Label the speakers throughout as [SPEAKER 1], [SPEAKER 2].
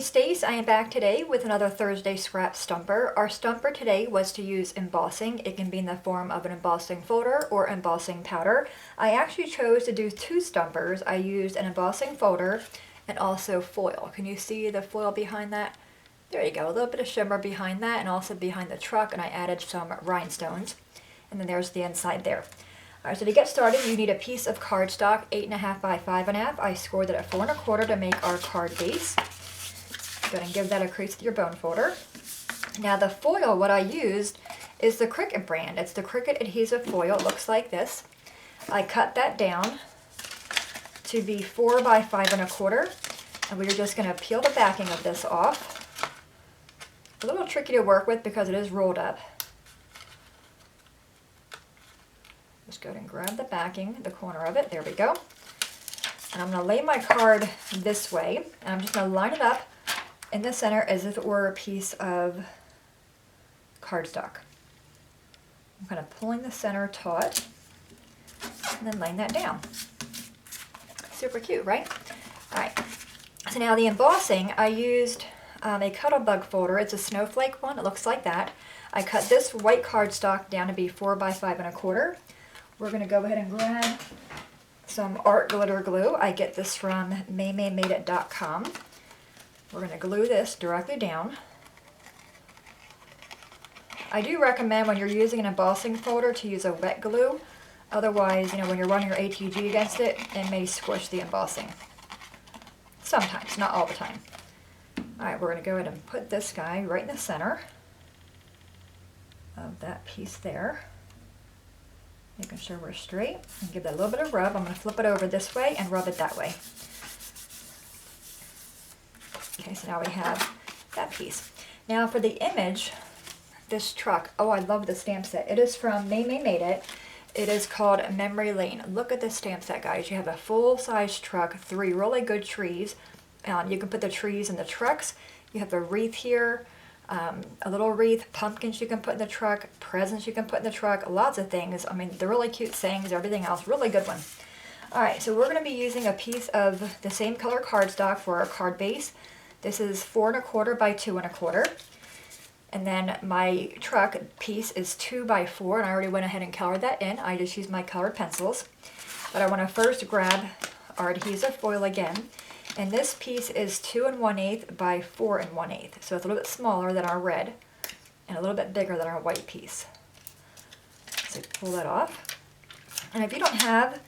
[SPEAKER 1] Stace. I am back today with another Thursday scrap stumper. Our stumper today was to use embossing. It can be in the form of an embossing folder or embossing powder. I actually chose to do two stumpers. I used an embossing folder and also foil. Can you see the foil behind that? There you go, a little bit of shimmer behind that and also behind the truck, and I added some rhinestones. And then there's the inside there. Alright, so to get started, you need a piece of cardstock, 8.5 by 5.5. I scored it at 4 1/4 to make our card base. Go ahead and give that a crease with your bone folder. Now the foil, what I used is the Cricut brand. It's the Cricut adhesive foil. It looks like this. I cut that down to be 4 by 5 1/4, and we're just going to peel the backing of this off. A little tricky to work with because it is rolled up. Just go ahead and grab the backing, the corner of it. There we go. And I'm going to lay my card this way, and I'm just going to line it up in the center as if it were a piece of cardstock. I'm kind of pulling the center taut and then laying that down. Super cute, right? Alright, so now the embossing, I used a Cuttlebug folder. It's a snowflake one. It looks like that. I cut this white cardstock down to be 4 by 5 1/4. We're going to go ahead and grab some art glitter glue. I get this from maymaymadeit.com. We're going to glue this directly down. I do recommend when you're using an embossing folder to use a wet glue. Otherwise, when you're running your ATG against it, it may squish the embossing. Sometimes, not all the time. Alright, we're going to go ahead and put this guy right in the center of that piece there. Making sure we're straight. And give that a little bit of rub. I'm going to flip it over this way and rub it that way. Okay, so now we have that piece. Now for the image, this truck, oh, I love the stamp set. It is from May Made It. It is called Memory Lane. Look at this stamp set, guys. You have a full-size truck, 3 really good trees. You can put the trees in the trucks. You have the wreath here, a little wreath, pumpkins you can put in the truck, presents you can put in the truck, lots of things. I mean, the really cute sayings, everything else, really good one. Alright, so we're going to be using a piece of the same color cardstock for our card base. This is 4 1/4 by 2 1/4. And then my truck piece is 2 by 4, and I already went ahead and colored that in. I just used my colored pencils. But I want to first grab our adhesive foil again. And this piece is 2 1/8 by 4 1/8. So it's a little bit smaller than our red and a little bit bigger than our white piece. So pull that off. And if you don't have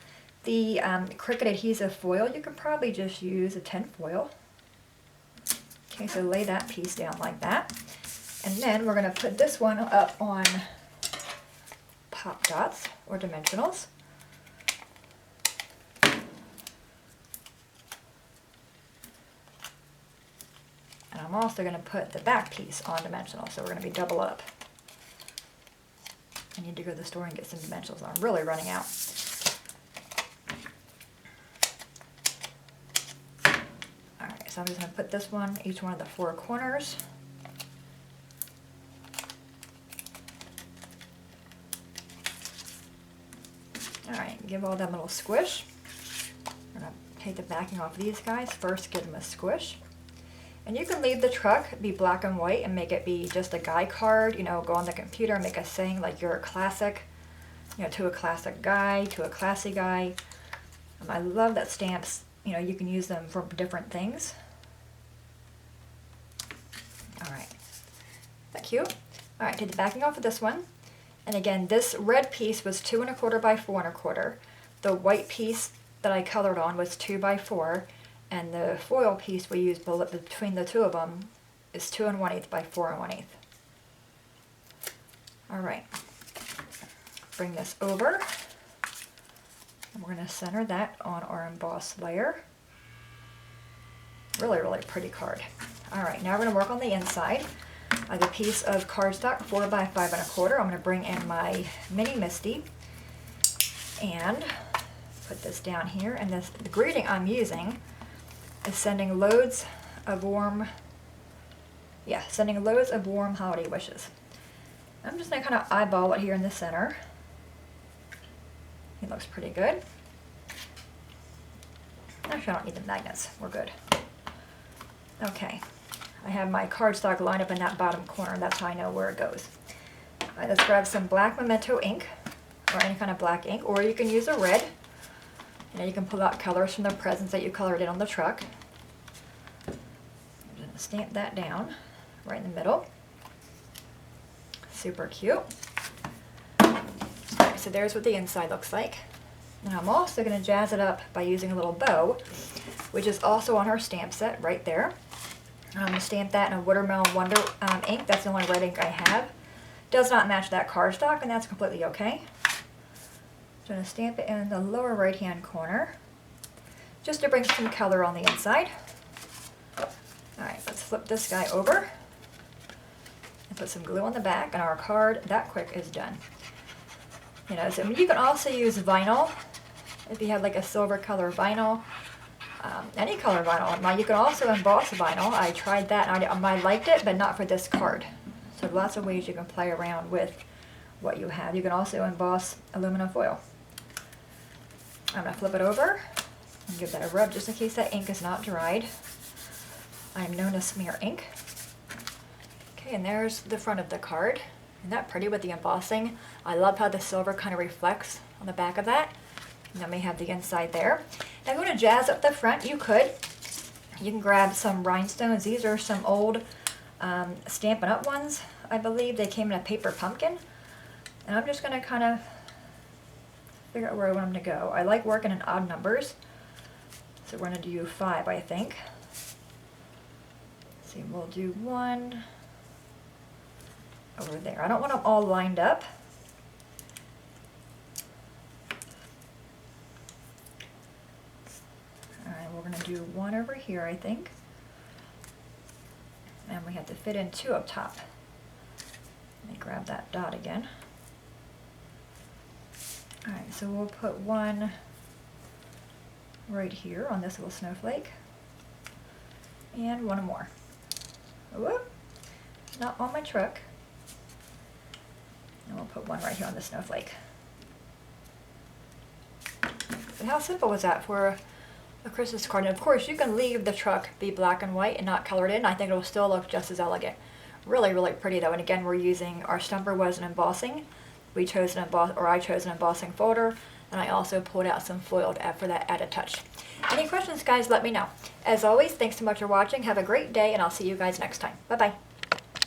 [SPEAKER 1] the Cricut adhesive foil, you can probably just use a tin foil. Okay, so lay that piece down like that. And then we're going to put this one up on pop dots or dimensionals. And I'm also going to put the back piece on dimensional, so we're going to be double up. I need to go to the store and get some dimensionals. I'm really running out. Alright, so I'm just going to put this one, each one of the 4 corners. Alright, give all them a little squish. We're going to take the backing off these guys. First, give them a squish. And you can leave the truck be black and white and make it be just a guy card, go on the computer and make a saying like you're a classic, to a classic guy, to a classy guy. I love that stamps, you can use them for different things. Alright, that cute? Alright, take the backing off of this one. And again, this red piece was 2 1/4 by 4 1/4. The white piece that I colored on was 2 by 4. And the foil piece we used between the two of them is 2 1/8 by 4 1/8. Alright, bring this over. And we're going to center that on our embossed layer. Really, really pretty card. Alright, now we're going to work on the inside. I have a piece of cardstock, 4 by 5 1/4. I'm going to bring in my mini Misty and put this down here. And the greeting I'm using is sending loads of warm holiday wishes. I'm just going to kind of eyeball it here in the center. It looks pretty good. Actually, I don't need the magnets. We're good. Okay, I have my cardstock lined up in that bottom corner. That's how I know where it goes. All right, let's grab some black memento ink, or any kind of black ink, or you can use a red. You can pull out colors from the presents that you colored in on the truck. I'm going to stamp that down right in the middle. Super cute. Alright, so there's what the inside looks like. Now I'm also going to jazz it up by using a little bow, which is also on her stamp set right there. I'm going to stamp that in a Watermelon Wonder ink. That's the only red ink I have. Does not match that cardstock, and that's completely okay. I'm going to stamp it in the lower right hand corner just to bring some color on the inside. Alright, let's flip this guy over and put some glue on the back, and our card that quick is done. You know, so you can also use vinyl if you have like a silver color vinyl, any color vinyl. Now you can also emboss vinyl. I tried that and I liked it, but not for this card. So lots of ways you can play around with what you have. You can also emboss aluminum foil. I'm going to flip it over and give that a rub just in case that ink is not dried. I'm known to smear ink. Okay, and there's the front of the card. Isn't that pretty with the embossing? I love how the silver kind of reflects on the back of that. And then we have the inside there. Now I'm going to jazz up the front. You can grab some rhinestones. These are some old Stampin' Up! Ones, I believe. They came in a paper pumpkin. And I'm just going to kind of figure out where I want them to go. I like working in odd numbers. So we're going to do 5, I think. Let's see, we'll do 1 over there. I don't want them all lined up. Alright, we're going to do 1 over here, I think. And we have to fit in 2 up top. Let me grab that dot again. Alright, so we'll put 1 right here on this little snowflake. And 1 more. Whoop! Not on my truck. And we'll put 1 right here on the snowflake. So how simple was that for a Christmas card? And of course, you can leave the truck be black and white and not colored in. I think it will still look just as elegant. Really, really pretty though. And again, we're using, our stumper was an embossing. We chose an I chose an embossing folder, and I also pulled out some foil to add for that added touch. Any questions, guys, let me know. As always, thanks so much for watching. Have a great day, and I'll see you guys next time. Bye-bye.